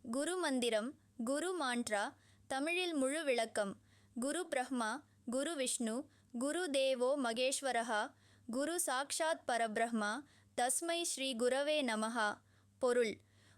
குரு மந்திரம், குரு மாண்ட்ரா, தமிழில் முழு விளக்கம். குரு பிரம்மா, குரு விஷ்ணு, குரு தேவோ மகேஸ்வரஹா, குரு சாக்ஷாத் பரபிரம்மா, தஸ்மை ஸ்ரீ குரவே நமஹா. பொருள்: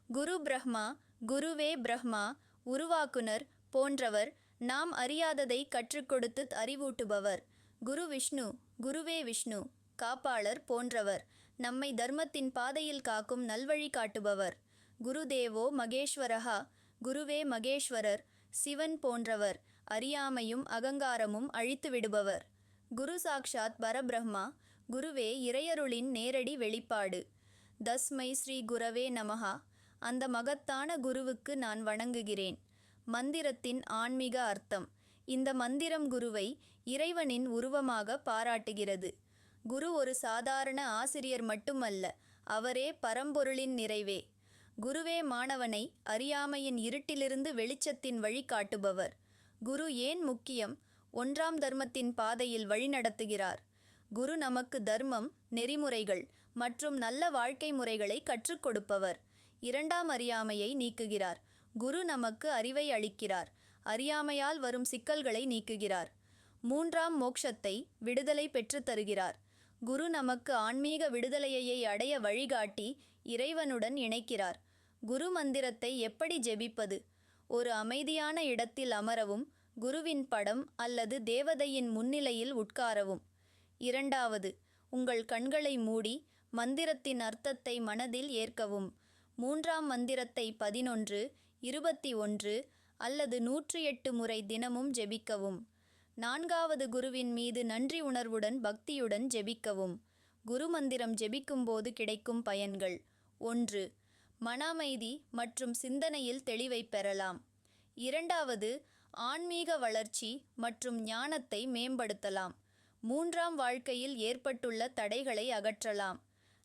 குரு பிரம்மா, குருவே பிரம்மா, உருவாக்குனர் போன்றவர். நாம் அறியாததை கற்றுக் கொடுத்து அறிவூட்டுபவர். குரு விஷ்ணு, குருவே விஷ்ணு, காப்பாளர் போன்றவர். நம்மை தர்மத்தின் பாதையில் காக்கும் நல்வழி காட்டுபவர். குரு தேவோ மகேஸ்வரஹா, குருவே மகேஸ்வரர், சிவன் போன்றவர். அறியாமையும் அகங்காரமும் அழித்து விடுபவர். குரு சாக்ஷாத் பரபிரம்மா, குருவே இறையருளின் நேரடி வெளிப்பாடு. தஸ்மை ஸ்ரீ குரவே நமஹா, அந்த மகத்தான குருவுக்கு நான் வணங்குகிறேன். மந்திரத்தின் ஆன்மீக அர்த்தம். இந்த மந்திரம் குருவை இறைவனின் உருவமாக பாராட்டுகிறது. குரு ஒரு சாதாரண ஆசிரியர் மட்டுமல்ல, அவரே பரம்பொருளின் நிறைவே. குருவே மாணவனை அறியாமையின் இருட்டிலிருந்து வெளிச்சத்தின் வழி காட்டுபவர். குரு ஏன் முக்கியம்? ஒன்றாம் தர்மத்தின் பாதையில் வழிநடத்துகிறார். குரு நமக்கு தர்மம், நெறிமுறைகள் மற்றும் நல்ல வாழ்க்கை முறைகளை கற்றுக் கொடுப்பவர். இரண்டாம் அறியாமையை நீக்குகிறார். குரு நமக்கு அறிவை அளிக்கிறார். அறியாமையால் வரும் சிக்கல்களை நீக்குகிறார். மூன்றாம் மோட்சத்தை, விடுதலை பெற்றுத் தருகிறார். குரு நமக்கு ஆன்மீக விடுதலையை அடைய வழிகாட்டி இறைவனுடன் இணைக்கிறார். குரு மந்திரத்தை எப்படி ஜெபிப்பது? ஒரு அமைதியான இடத்தில் அமரவும், குருவின் படம் அல்லது தேவதையின் முன்னிலையில் உட்காரவும். இரண்டாவது, உங்கள் கண்களை மூடி மந்திரத்தின் அர்த்தத்தை மனதில் ஏற்கவும். மூன்றாம் மந்திரத்தை 11, 21 அல்லது 108 முறை தினமும் ஜெபிக்கவும். நான்காவது, குருவின் மீது நன்றி உணர்வுடன் பக்தியுடன் ஜெபிக்கவும். குரு மந்திரம் ஜெபிக்கும்போது கிடைக்கும் பயன்கள்: 1. மன அமைதி மற்றும் சிந்தனையில் தெளிவை பெறலாம். 2. ஆன்மீக வளர்ச்சி மற்றும் ஞானத்தை மேம்படுத்தலாம். 3. வாழ்க்கையில் ஏற்பட்டுள்ள தடைகளை அகற்றலாம்.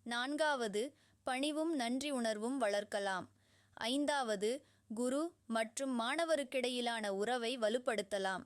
4. பணிவும் நன்றி உணர்வும் வளர்க்கலாம். 5. குரு மற்றும் மாணவருக்கிடையிலான உறவை வலுப்படுத்தலாம்.